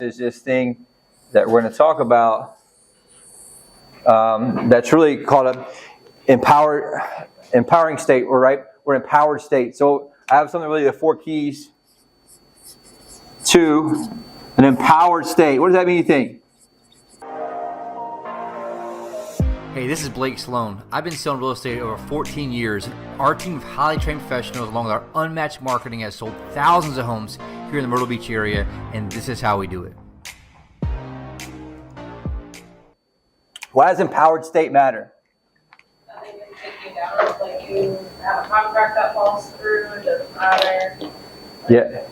is this thing that we're going to talk about that's really called an empowering state. We're an empowered state. So I have something really the 4 keys to an empowered state. What does that mean, you think? Hey, this is Blake Sloan. I've been selling real estate over 14 years. Our team of highly trained professionals, along with our unmatched marketing, has sold thousands of homes here in the Myrtle Beach area, and this is how we do it. Why does empowered state matter? I think it's taking down, like you have a contract that falls through, it doesn't matter. Yeah,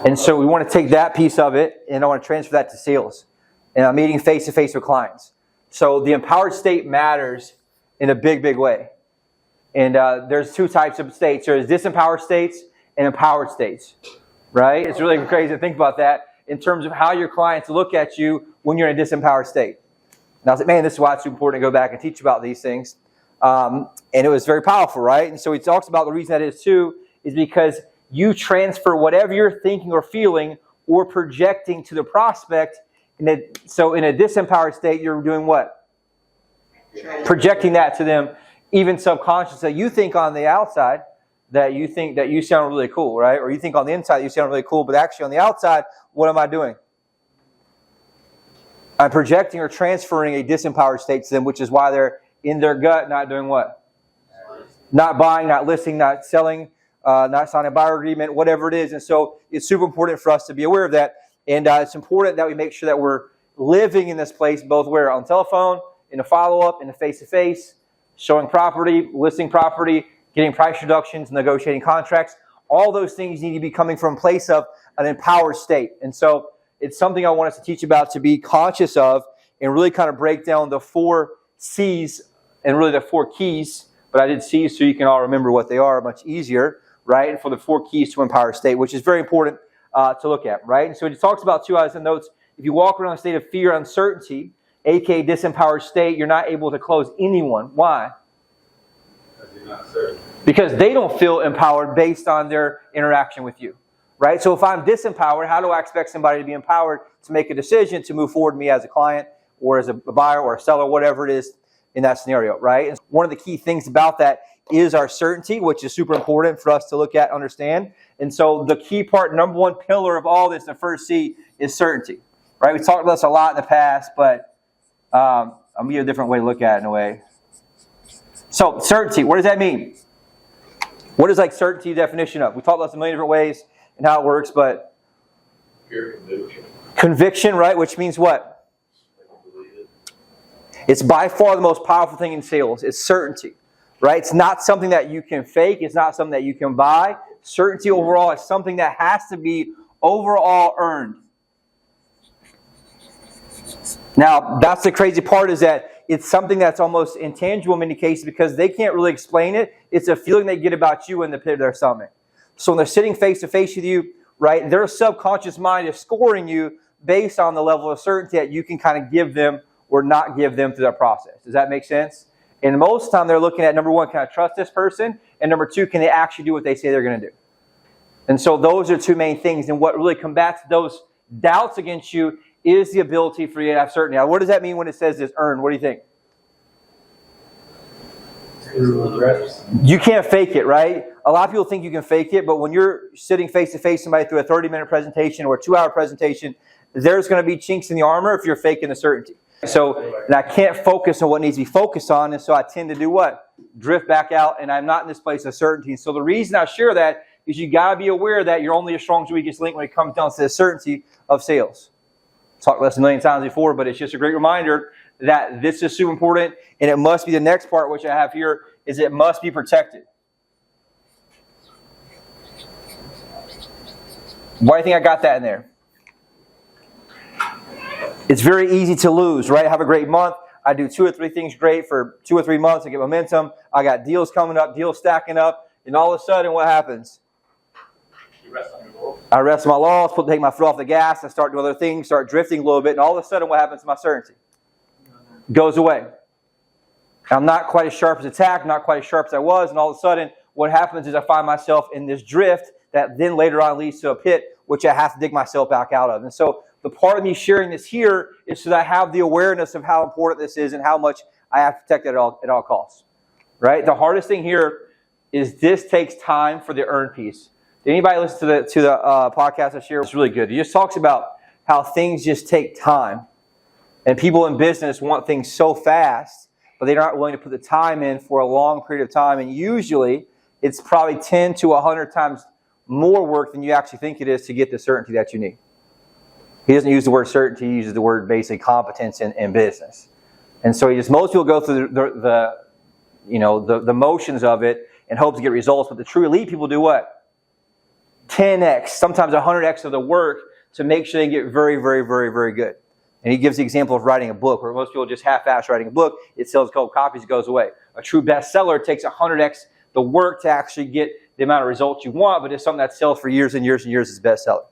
and so we want to take that piece of it, and I want to transfer that to sales. And I'm meeting face-to-face with clients. So the empowered state matters in a big, big way. And there's 2 types of states. There's disempowered states and empowered states, right? It's really crazy to think about that in terms of how your clients look at you when you're in a disempowered state. And I was like, man, this is why it's important to go back and teach about these things. And it was very powerful, right? And so he talks about the reason that is too is because you transfer whatever you're thinking or feeling or projecting to the prospect. So in a disempowered state, you're doing what? Projecting that to them, even subconsciously. You think on the outside that you think that you sound really cool, right? Or you think on the inside that you sound really cool, but actually on the outside, what am I doing? I'm projecting or transferring a disempowered state to them, which is why they're in their gut not doing what? Not buying, not listing, not selling, not signing a buyer agreement, whatever it is. And so it's super important for us to be aware of that. And it's important that we make sure that we're living in this place, both where on telephone, in a follow-up, in a face-to-face, showing property, listing property, getting price reductions, negotiating contracts. All those things need to be coming from a place of an empowered state. And so it's something I want us to teach about, to be conscious of, and really kind of break down the 4 C's and really the 4 keys. But I did C's so you can all remember what they are much easier, right? And for the 4 keys to empowered state, which is very important to look at, right? And so he talks about 2 items in notes. If you walk around a state of fear, uncertainty, aka disempowered state, you're not able to close anyone. Why? Because you're not certain. Because they don't feel empowered based on their interaction with you, right? So if I'm disempowered, how do I expect somebody to be empowered to make a decision to move forward with me as a client or as a buyer or a seller, whatever it is in that scenario, right? And one of the key things about that is our certainty, which is super important for us to look at, understand. And so the key part, number 1 pillar of all this, the first C, is certainty, right? We talked about this a lot in the past, but I'm going to give you a different way to look at it in a way. So certainty, what does that mean? What is like certainty definition of? We talked about this a million different ways and how it works, but Pure conviction. Conviction, right? Which means what? It's by far the most powerful thing in sales. It's certainty. Right? It's not something that you can fake. It's not something that you can buy. Certainty overall is something that has to be overall earned. Now, that's the crazy part, is that it's something that's almost intangible in many cases because they can't really explain it. It's a feeling they get about you in the pit of their stomach. So when they're sitting face to face with you, right, their subconscious mind is scoring you based on the level of certainty that you can kind of give them or not give them through that process. Does that make sense? And most of the time they're looking at, number 1, can I trust this person? And number 2, can they actually do what they say they're going to do? And so those are 2 main things. And what really combats those doubts against you is the ability for you to have certainty. Now, what does that mean when it says this earn? What do you think? You can't fake it, right? A lot of people think you can fake it, but when you're sitting face-to-face somebody through a 30-minute presentation or a 2-hour presentation, there's going to be chinks in the armor if you're faking the certainty. So, and I can't focus on what needs to be focused on, and so I tend to do what? Drift back out, and I'm not in this place of certainty. So the reason I share that is you got to be aware that you're only as strong as your weakest link when it comes down to the certainty of sales. Talked about this a million times before, but it's just a great reminder that this is super important, and it must be the next part, which I have here, is it must be protected. Why do you think I got that in there? It's very easy to lose, right? I have a great month. I do 2 or 3 things great for 2 or 3 months. I get momentum. I got deals coming up, deals stacking up. And all of a sudden, what happens? You rest on your laurels. I rest on my laurels, take my foot off the gas. I start doing other things, start drifting a little bit. And all of a sudden, what happens to my certainty? It goes away. I'm not quite as sharp as attack, not quite as sharp as I was. And all of a sudden, what happens is I find myself in this drift that then later on leads to a pit which I have to dig myself back out of. And so the part of me sharing this here is so that I have the awareness of how important this is and how much I have to protect it at all costs. Right? The hardest thing here is this takes time for the earn piece. Did anybody listen to the podcast I shared? It's really good. He just talks about how things just take time. And people in business want things so fast, but they're not willing to put the time in for a long period of time. And usually, it's probably 10 to 100 times more work than you actually think it is to get the certainty that you need. He doesn't use the word certainty, he uses the word basically competence in business. And so most people go through the motions of it and hope to get results, but the true elite people do what? 10x, sometimes 100x of the work to make sure they get very, very, very, very good. And he gives the example of writing a book, where most people just half-ass writing a book. It sells a couple copies, it goes away. A true bestseller takes 100x the work to actually get the amount of results you want, but it's something that sells for years and years and years as a bestseller.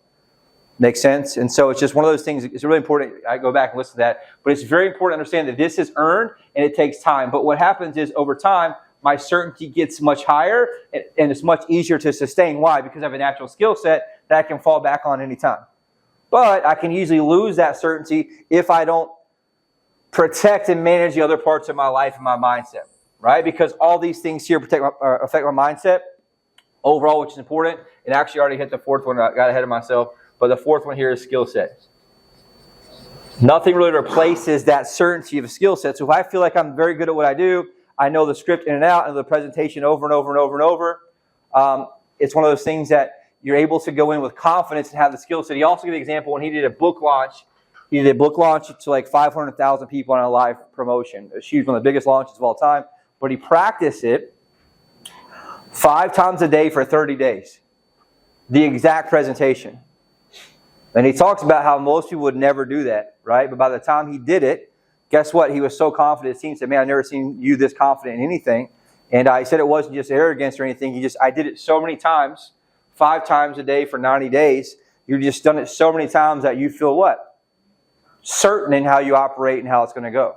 Makes sense? And so it's just one of those things. It's really important. I go back and listen to that. But it's very important to understand that this is earned and it takes time. But what happens is over time, my certainty gets much higher and it's much easier to sustain. Why? Because I have a natural skill set that I can fall back on any time. But I can easily lose that certainty if I don't protect and manage the other parts of my life and my mindset, right? Because all these things here affect my mindset overall, which is important. And actually already hit the fourth one. I got ahead of myself. But the fourth one here is skill set. Nothing really replaces that certainty of a skill set. So if I feel like I'm very good at what I do, I know the script in and out and the presentation over and over and over and over, it's one of those things that you're able to go in with confidence and have the skill set. He also gave the example when he did a book launch. He did a book launch to like 500,000 people on a live promotion. It was huge, one of the biggest launches of all time. But he practiced it 5 times a day for 30 days. The exact presentation. And he talks about how most people would never do that, right? But by the time he did it, guess what? He was so confident. His team said, man, I've never seen you this confident in anything. And I said it wasn't just arrogance or anything. I did it so many times, 5 times a day for 90 days. You've just done it so many times that you feel what? Certain in how you operate and how it's going to go.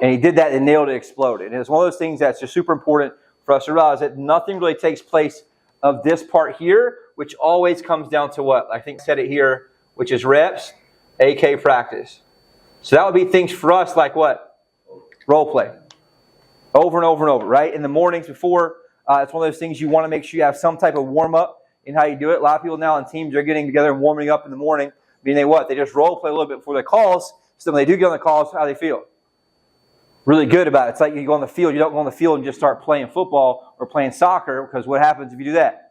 And he did that and nailed it, exploded. And it's one of those things that's just super important for us to realize that nothing really takes place of this part here, which always comes down to what? I think I said it here, which is reps, aka practice. So that would be things for us like what? Role play. Over and over and over, right? In the mornings before, it's one of those things you want to make sure you have some type of warm-up in how you do it. A lot of people now in teams are getting together and warming up in the morning. Meaning they what? They just role play a little bit before the calls. So when they do get on the calls, how they feel? Really good about it. It's like you go on the field. You don't go on the field and just start playing football or playing soccer, because what happens if you do that?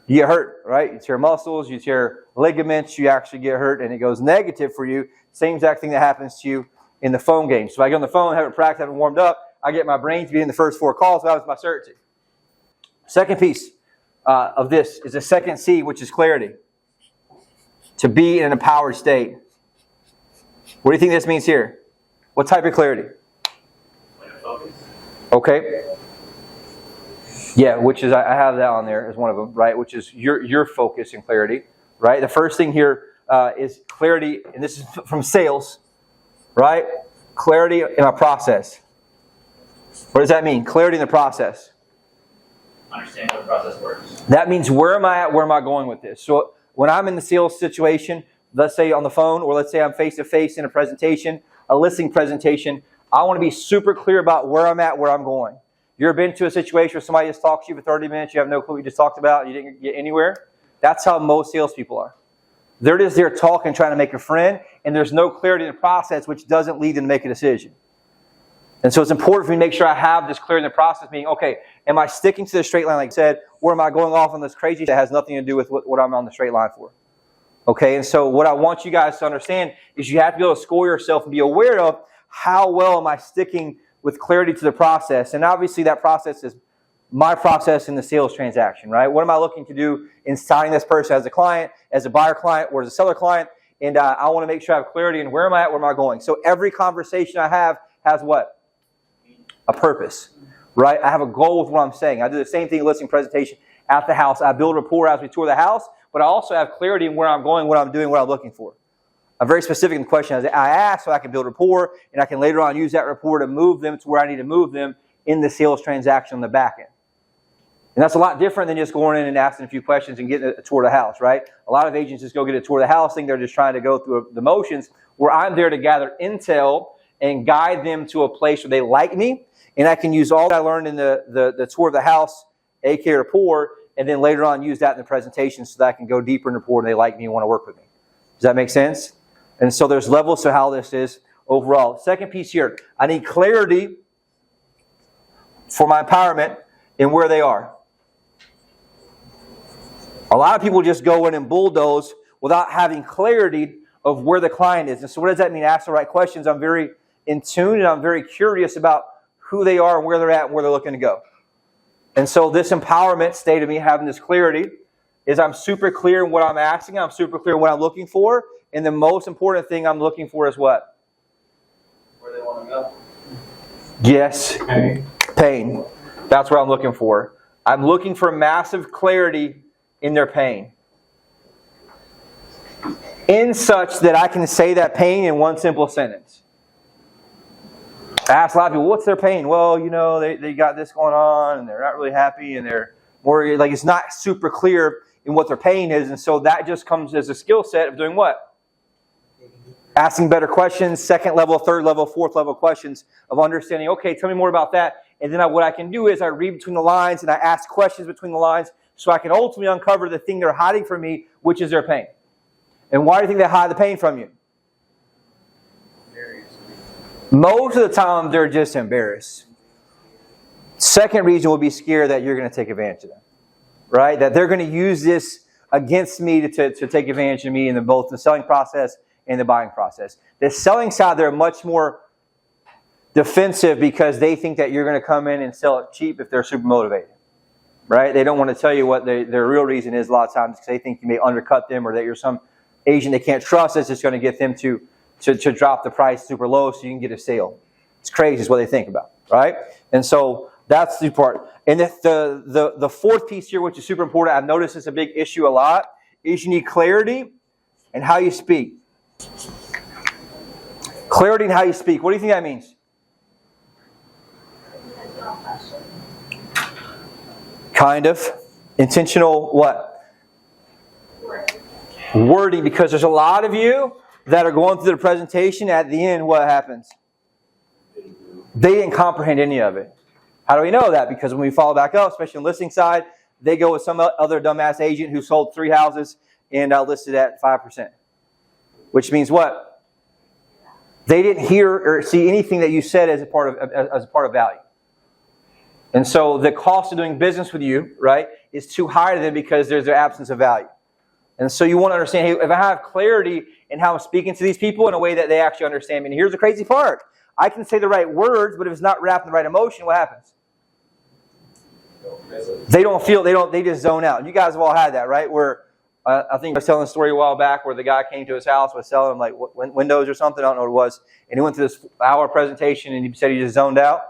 You get hurt, right? You tear muscles, you tear ligaments, you actually get hurt, and it goes negative for you. Same exact thing that happens to you in the phone game. So if I get on the phone, have it practiced, have it warmed up, I get my brain to be in the first 4 calls, so that was my certainty. Second piece of this is the second C, which is clarity. To be in an empowered state. What do you think this means here? What type of clarity? Okay. Yeah, which is, I have that on there as one of them, right? Which is your focus and clarity, right? The first thing here is clarity, and this is from sales, right? Clarity in a process. What does that mean? Clarity in the process. Understand how the process works. That means where am I at? Where am I going with this? So when I'm in the sales situation, let's say on the phone, or let's say I'm face-to-face in a presentation, a listing presentation, I want to be super clear about where I'm at, where I'm going. You ever been to a situation where somebody just talks to you for 30 minutes, you have no clue what you just talked about, and you didn't get anywhere? That's how most salespeople are. They're just there talking, trying to make a friend, and there's no clarity in the process, which doesn't lead them to make a decision. And so it's important for me to make sure I have this clarity in the process, meaning, okay, am I sticking to the straight line like I said, or am I going off on this crazy that has nothing to do with what I'm on the straight line for? Okay, and so what I want you guys to understand is you have to be able to score yourself and be aware of how well am I sticking with clarity to the process. And obviously that process is my process in the sales transaction, right? What am I looking to do in signing this person as a client, as a buyer client, or as a seller client? And I want to make sure I have clarity in where am I at, where am I going? So every conversation I have has what? A purpose, right? I have a goal with what I'm saying. I do the same thing in listing presentation at the house. I build rapport as we tour the house, but I also have clarity in where I'm going, what I'm doing, what I'm looking for. I'm very specific in the question I ask so I can build rapport, and I can later on use that rapport to move them to where I need to move them in the sales transaction on the back end. And that's a lot different than just going in and asking a few questions and getting a tour of the house, right? A lot of agents just go get a tour of the house, think they're just trying to go through the motions, where I'm there to gather intel and guide them to a place where they like me, and I can use all that I learned in the tour of the house, aka rapport, and then later on use that in the presentation so that I can go deeper in rapport and they like me and want to work with me. Does that make sense? And so there's levels to how this is overall. Second piece here, I need clarity for my empowerment in where they are. A lot of people just go in and bulldoze without having clarity of where the client is. And so what does that mean? Ask the right questions. I'm very in tune and I'm very curious about who they are and where they're at and where they're looking to go. And so this empowerment state of me having this clarity is I'm super clear in what I'm asking. I'm super clear in what I'm looking for. And the most important thing I'm looking for is what? Where they want to go. Yes. Pain. That's what I'm looking for. I'm looking for massive clarity in their pain. In such that I can say that pain in one simple sentence. I ask a lot of people, what's their pain? Well, they got this going on and they're not really happy and they're more like it's not super clear in what their pain is. And so that just comes as a skill set of doing what? Asking better questions, second level, third level, fourth level questions of understanding, okay, tell me more about that. And then what I can do is I read between the lines and I ask questions between the lines so I can ultimately uncover the thing they're hiding from me, which is their pain. And why do you think they hide the pain from you? Most of the time, they're just embarrassed. Second reason would be scared that you're going to take advantage of them. Right? That they're going to use this against me to take advantage of me in both the selling process and the buying process. The selling side, they're much more defensive because they think that you're going to come in and sell it cheap if they're super motivated. Right? They don't want to tell you what their real reason is a lot of times because they think you may undercut them or that you're some agent they can't trust that's just going to get them to drop the price super low so you can get a sale. It's crazy is what they think about, right? And so that's the part. And the fourth piece here, which is super important, I've noticed it's a big issue a lot, is you need clarity in how you speak. Clarity in how you speak. What do you think that means? Kind of. Intentional what? Wording, because there's a lot of you that are going through the presentation. At the end, what happens? They didn't comprehend any of it. How do we know that? Because when we follow back up, especially on the listing side, they go with some other dumbass agent who sold 3 houses and listed at 5%. Which means what? They didn't hear or see anything that you said as a part of value. And so the cost of doing business with you, right, is too high to them because there's their absence of value. And so you want to understand, hey, if I have clarity in how I'm speaking to these people in a way that they actually understand me. And here's the crazy part. I can say the right words, but if it's not wrapped in the right emotion, what happens? They don't feel, they just zone out. You guys have all had that, right? Where I think I was telling a story a while back where the guy came to his house, was selling him like windows or something, I don't know what it was. And he went through this hour presentation and he said he just zoned out.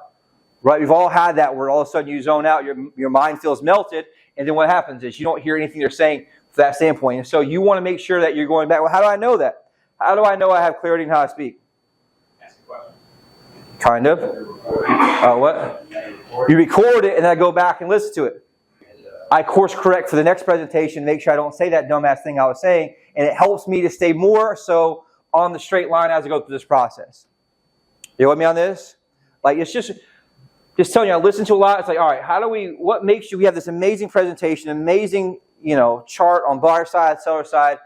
Right? We've all had that where all of a sudden you zone out, your mind feels melted, and then what happens is you don't hear anything they're saying from that standpoint. And so you want to make sure that you're going back, well, how do I know that? How do I know I have clarity in how I speak? Ask a question. Kind of. What? You record it and then I go back and listen to it. I course correct for the next presentation, make sure I don't say that dumbass thing I was saying, and it helps me to stay more so on the straight line as I go through this process. You with me on this? Like it's just telling you, I listen to a lot. It's like, all right, what makes you, we have this amazing presentation, amazing, chart on buyer side, seller side.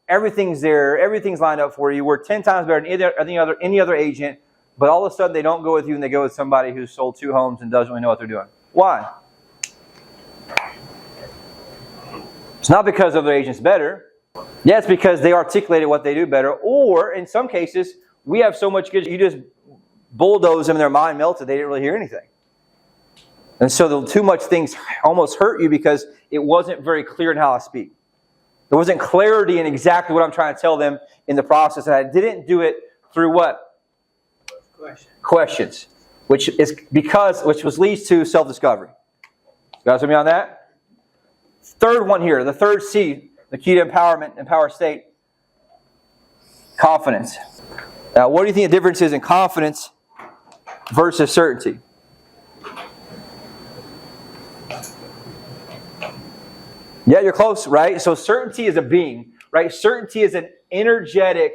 Everything's there. Everything's lined up for you. We're 10 times better than any other agent. But all of a sudden, they don't go with you and they go with somebody who's sold 2 homes and doesn't really know what they're doing. Why? It's not because other agents better. Yeah, it's because they articulated what they do better. Or in some cases, we have so much good, you just bulldoze them and their mind melted. They didn't really hear anything. And so the too much things almost hurt you because it wasn't very clear in how I speak. There wasn't clarity in exactly what I'm trying to tell them in the process. And I didn't do it through what? Questions. Which leads to self-discovery. You guys with me on that? Third one here, the third C, the key to empowerment, empower state. Confidence. Now, what do you think the difference is in confidence versus certainty? Yeah, you're close, right? So certainty is a being, right? Certainty is an energetic,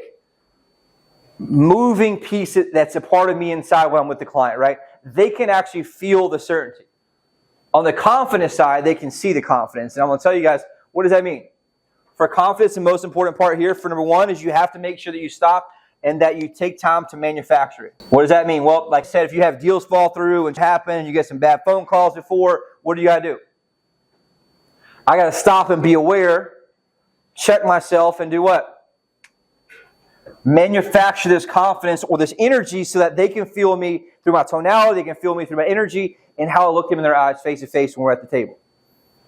moving piece that's a part of me inside when I'm with the client, right? They can actually feel the certainty. On the confidence side, they can see the confidence. And I'm going to tell you guys, what does that mean? For confidence, the most important part here, for number one, is you have to make sure that you stop and that you take time to manufacture it. What does that mean? Well, like I said, if you have deals fall through and happen, and you get some bad phone calls before, what do you got to do? I got to stop and be aware, check myself, and do what? Manufacture this confidence or this energy so that they can feel me through my tonality, they can feel me through my energy, and how I look them in their eyes face to face when we're at the table.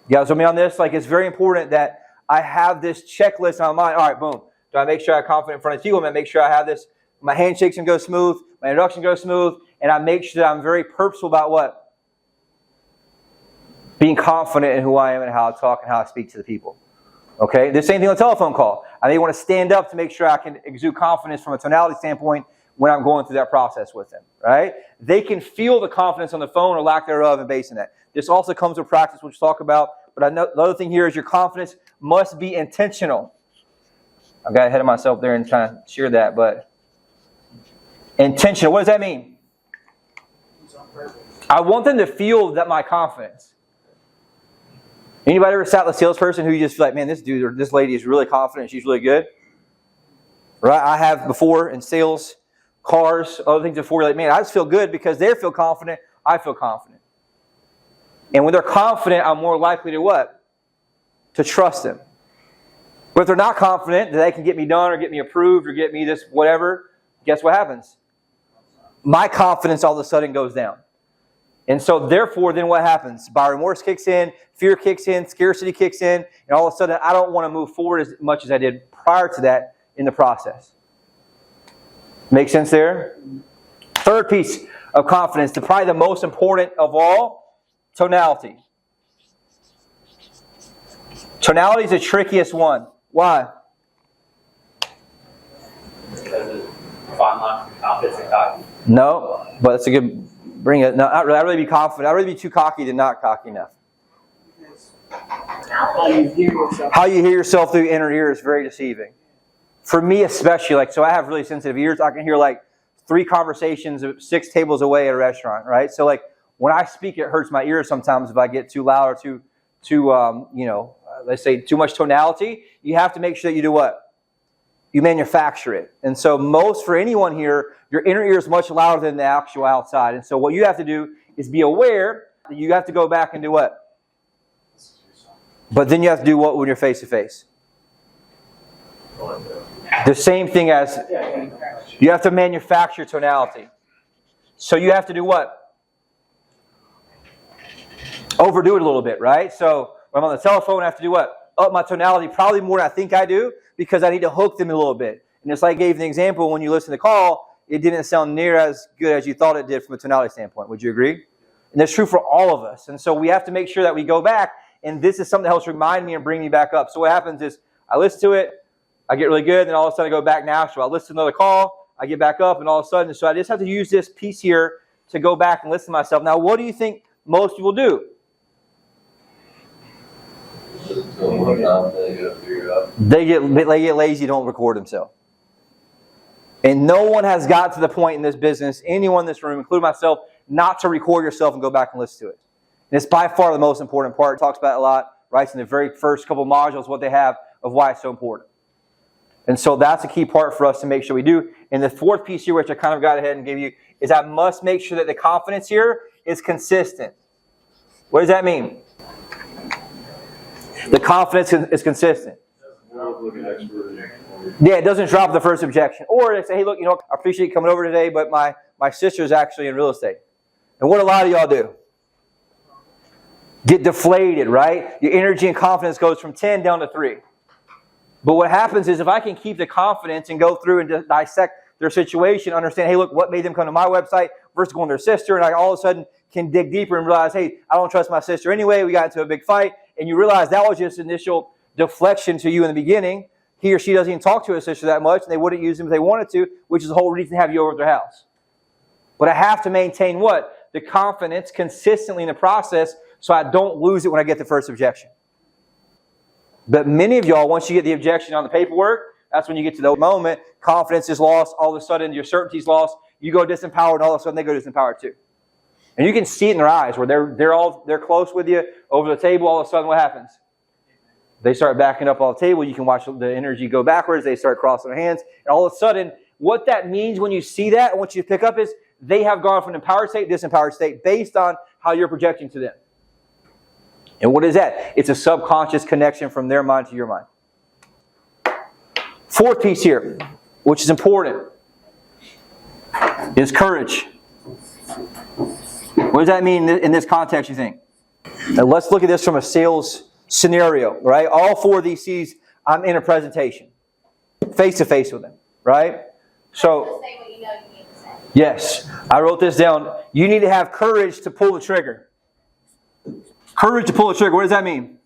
You guys with me on this? Like, it's very important that I have this checklist on my mind. All right, boom. Do I make sure I'm confident in front of you? I'm going to make sure I have this. My handshakes can go smooth. My introduction goes smooth. And I make sure that I'm very purposeful about what? Being confident in who I am and how I talk and how I speak to the people. Okay? The same thing on a telephone call. I may want to stand up to make sure I can exude confidence from a tonality standpoint when I'm going through that process with them. Right? They can feel the confidence on the phone or lack thereof and based on that. This also comes with practice, which we'll talk about. But I know the other thing here is your confidence must be intentional. I got ahead of myself there and trying to share that, but intentional. What does that mean? I want them to feel that my confidence. Anybody ever sat with a salesperson who you just feel like, man, this dude or this lady is really confident, she's really good? Right? I have before in sales, cars, other things before, like, man, I just feel good because they feel confident, I feel confident. And when they're confident, I'm more likely to what? To trust them. But if they're not confident that they can get me done or get me approved or get me this whatever, guess what happens? My confidence all of a sudden goes down. And so therefore, then what happens? Buyer remorse kicks in, fear kicks in, scarcity kicks in, and all of a sudden I don't want to move forward as much as I did prior to that in the process. Make sense there? Third piece of confidence, probably the most important of all, tonality. Tonality is the trickiest one. Why? Because it fine confidence and cocky. No, but it's a good bring it. No, not really. I'd rather be confident. I'd rather be too cocky than not cocky enough. How you hear yourself. How you hear yourself through your inner ear is very deceiving. For me especially, like, so I have really sensitive ears. I can hear like 3 conversations 6 tables away at a restaurant, right? So like when I speak, it hurts my ears sometimes if I get too loud or too let's say too much tonality. You have to make sure that you do what? You manufacture it. And so for anyone here, your inner ear is much louder than the actual outside. And so what you have to do is be aware that you have to go back and do what? But then you have to do what when you're face to face? The same thing as you have to manufacture tonality. So you have to do what? Overdo it a little bit, right? So when I'm on the telephone, I have to do what? Up my tonality probably more than I think I do because I need to hook them a little bit. And just like I gave an example, when you listen to the call, it didn't sound near as good as you thought it did from a tonality standpoint. Would you agree? And that's true for all of us. And so we have to make sure that we go back, and this is something that helps remind me and bring me back up. So what happens is I listen to it, I get really good, and then all of a sudden I go back natural. I listen to another call, I get back up, and all of a sudden, so I just have to use this piece here to go back and listen to myself. Now, what do you think most people do? They get lazy, don't record themselves. And no one has got to the point in this business, anyone in this room, including myself, not to record yourself and go back and listen to it. And it's by far the most important part. It talks about it a lot, right? In the very first couple modules, what they have of why it's so important. And so that's a key part for us to make sure we do. And the fourth piece here, which I kind of got ahead and gave you, is I must make sure that the confidence here is consistent. What does that mean? The confidence is consistent. Yeah, it doesn't drop the first objection. Or they say, hey, look, I appreciate you coming over today, but my sister's actually in real estate. And what a lot of y'all do? Get deflated, right? Your energy and confidence goes from 10 down to 3. But what happens is if I can keep the confidence and go through and dissect their situation, understand, hey, look, what made them come to my website versus going to their sister, and I all of a sudden can dig deeper and realize, hey, I don't trust my sister anyway, we got into a big fight, and you realize that was just initial deflection to you in the beginning. He or she doesn't even talk to his sister that much, and they wouldn't use him if they wanted to, which is the whole reason to have you over at their house. But I have to maintain what? The confidence consistently in the process so I don't lose it when I get the first objection. But many of y'all, once you get the objection on the paperwork, that's when you get to the moment, confidence is lost, all of a sudden your certainty is lost, you go disempowered, and all of a sudden they go disempowered too. And you can see it in their eyes where they're close with you over the table, all of a sudden what happens? They start backing up on the table, you can watch the energy go backwards, they start crossing their hands, and all of a sudden, what that means when you see that, and what you pick up is, they have gone from an empowered state to disempowered state based on how you're projecting to them. And what is that? It's a subconscious connection from their mind to your mind. Fourth piece here, which is important, is courage. What does that mean in this context, you think? Now let's look at this from a sales scenario, right? All four of these C's, I'm in a presentation, face to face with them, right? So, Say what you know you need to say. yes, I wrote this down. You need to have courage to pull the trigger. Courage to pull the trigger. What does that mean?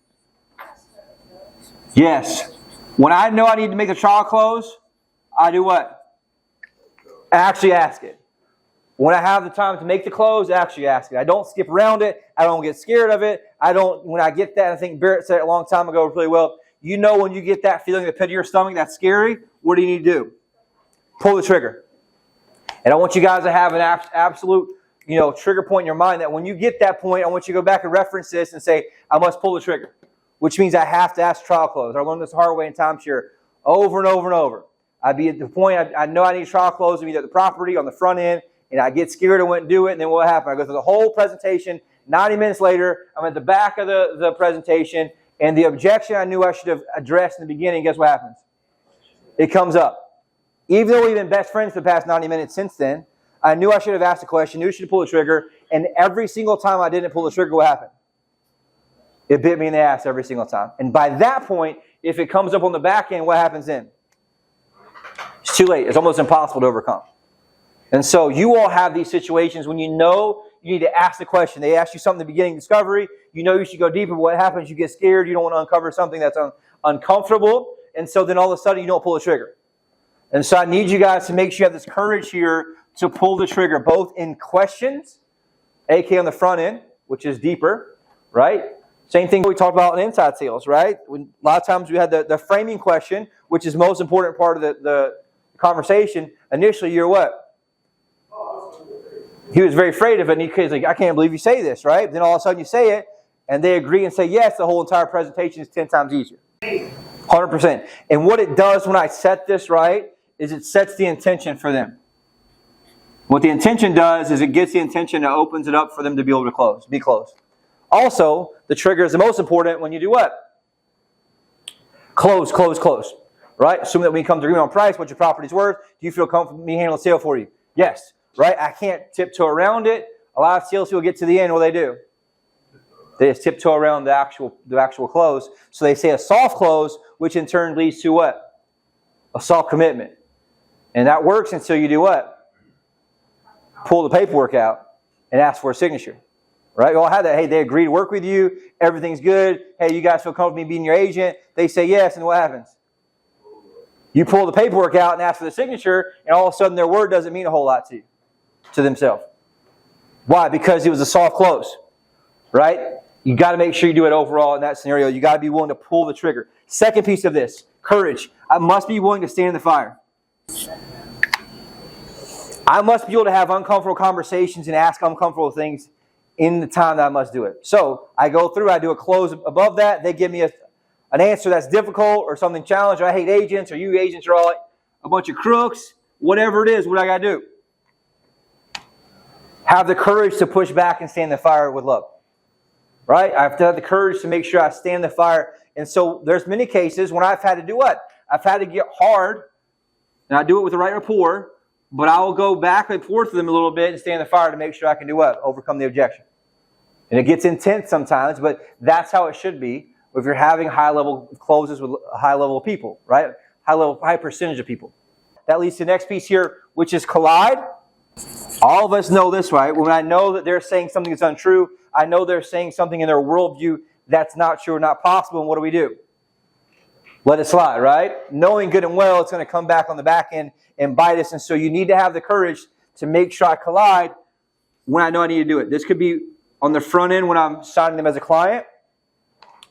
Yes. When I know I need to make the trial close, I do what? I actually ask it. When I have the time to make the close, I actually ask it. I don't skip around it. I don't get scared of it. When I get that, I think Barrett said it a long time ago really well, you know when you get that feeling in the pit of your stomach that's scary, what do you need to do? Pull the trigger. And I want you guys to have an absolute trigger point in your mind that when you get that point, I want you to go back and reference this and say, I must pull the trigger. Which means I have to ask trial close. I learned this the hard way in timeshare over and over and over. I'd be at the point, I know I need trial close to be at the property on the front end, and I get scared, I wouldn't do it, and then what happened? I go through the whole presentation, 90 minutes later, I'm at the back of the presentation, and the objection I knew I should have addressed in the beginning, guess what happens? It comes up. Even though we've been best friends for the past 90 minutes since then, I knew I should have asked a question, knew I should pull the trigger, and every single time I didn't pull the trigger, what happened? It bit me in the ass every single time. And by that point, if it comes up on the back end, what happens then? It's too late. It's almost impossible to overcome. And so you all have these situations when you know you need to ask the question. They ask you something in the beginning discovery. You know you should go deeper. But what happens? You get scared. You don't want to uncover something that's uncomfortable. And so then all of a sudden you don't pull the trigger. And so I need you guys to make sure you have this courage here to pull the trigger, both in questions, aka on the front end, which is deeper, right? Same thing we talked about in inside sales, right? A lot of times we had the framing question, which is the most important part of the conversation. Initially, you're what? He was very afraid of it, and he's like, I can't believe you say this, right? Then all of a sudden you say it, and they agree and say yes, the whole entire presentation is 10 times easier. 100%. And what it does when I set this right is it sets the intention for them. What the intention does is it gets the intention and opens it up for them to be able to be closed. Also, the trigger is the most important when you do what? Close, right? Assuming that when you come to agreement on price, what your property's worth, do you feel comfortable with me handling the sale for you? Yes, right? I can't tiptoe around it. A lot of sales people get to the end, what do? They just tiptoe around the actual close. So they say a soft close, which in turn leads to what? A soft commitment. And that works until you do what? Pull the paperwork out and ask for a signature. Right? We all had that. Hey, they agree to work with you. Everything's good. Hey, you guys feel comfortable with me being your agent? They say yes, and what happens? You pull the paperwork out and ask for the signature, and all of a sudden their word doesn't mean a whole lot to you, to themselves. Why? Because it was a soft close. Right? You got to make sure you do it overall in that scenario. You got to be willing to pull the trigger. Second piece of this, courage. I must be willing to stand in the fire. I must be able to have uncomfortable conversations and ask uncomfortable things in the time that I must do it. So I go through, I do a close above that. They give me an answer that's difficult or something challenging. I hate agents, or you agents are all a bunch of crooks. Whatever it is, what I got to do? Have the courage to push back and stand in the fire with love. Right? I have to have the courage to make sure I stand in the fire. And so there's many cases when I've had to do what? I've had to get hard, and I do it with the right rapport, but I will go back and forth with them a little bit and stand in the fire to make sure I can do what? Overcome the objection. And it gets intense sometimes, but that's how it should be if you're having high-level closes with a high level of people, right? High percentage of people. That leads to the next piece here, which is collide. All of us know this, right? When I know that they're saying something that's untrue, I know they're saying something in their worldview that's not true or not possible, and what do? Let it slide, right? Knowing good and well it's going to come back on the back end and bite us, and so you need to have the courage to make sure I collide when I know I need to do it. This could be on the front end when I'm signing them as a client.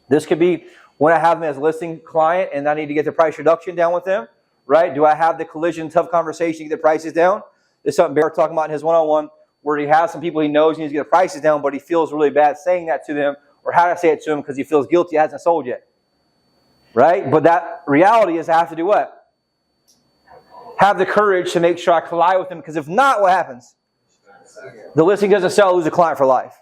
This could be When I have them as a listing client and I need to get the price reduction down with them, right? Do I have the collision tough conversation to get the prices down? This is something Bear talking about in his one-on-one, where he has some people he knows he needs to get the prices down, but he feels really bad saying that to them, or how to say it to them because he feels guilty he hasn't sold yet. Right? But that reality is I have to do what? Have the courage to make sure I collide with them, because if not, what happens? The listing doesn't sell, I lose a client for life.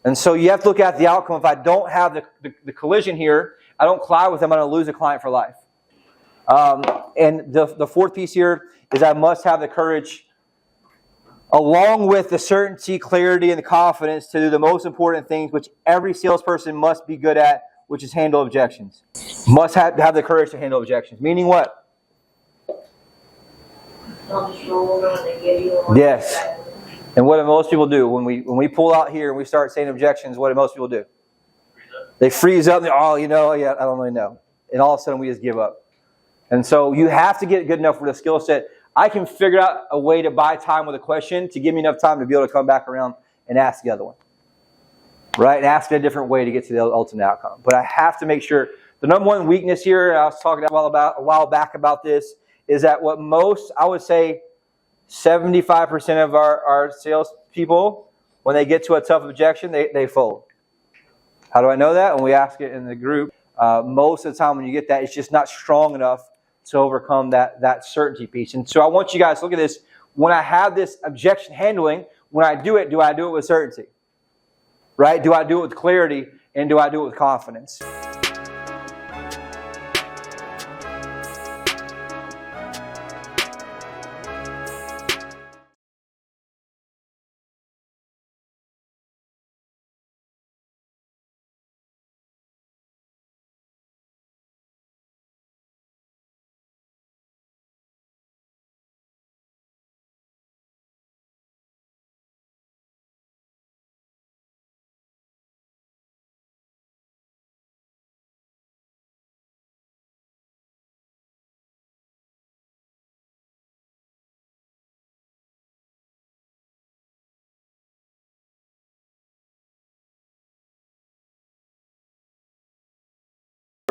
And so you have to look at the outcome. If I don't have the collision here, I don't collide with them, I'm going to lose a client for life. And the fourth piece here is I must have the courage, along with the certainty, clarity, and the confidence, to do the most important things which every salesperson must be good at, which is handle objections. Must have the courage to handle objections. Meaning what? Don't just roll over when they give you one. Yes. And what do most people do? When we pull out here and we start saying objections, what do most people do? They freeze up. Oh, I don't really know. And all of a sudden we just give up. And so you have to get good enough with a skill set. I can figure out a way to buy time with a question to give me enough time to be able to come back around and ask the other one. Right? And ask it a different way to get to the ultimate outcome. But I have to make sure, the number one weakness here, I was talking a while back about this, is that what most, I would say 75% of our sales people, when they get to a tough objection, they fold. How do I know that? When we ask it in the group, most of the time when you get that, it's just not strong enough to overcome that certainty piece. And so I want you guys to look at this. When I have this objection handling, when I do it with certainty? Right? Do I do it with clarity? And do I do it with confidence?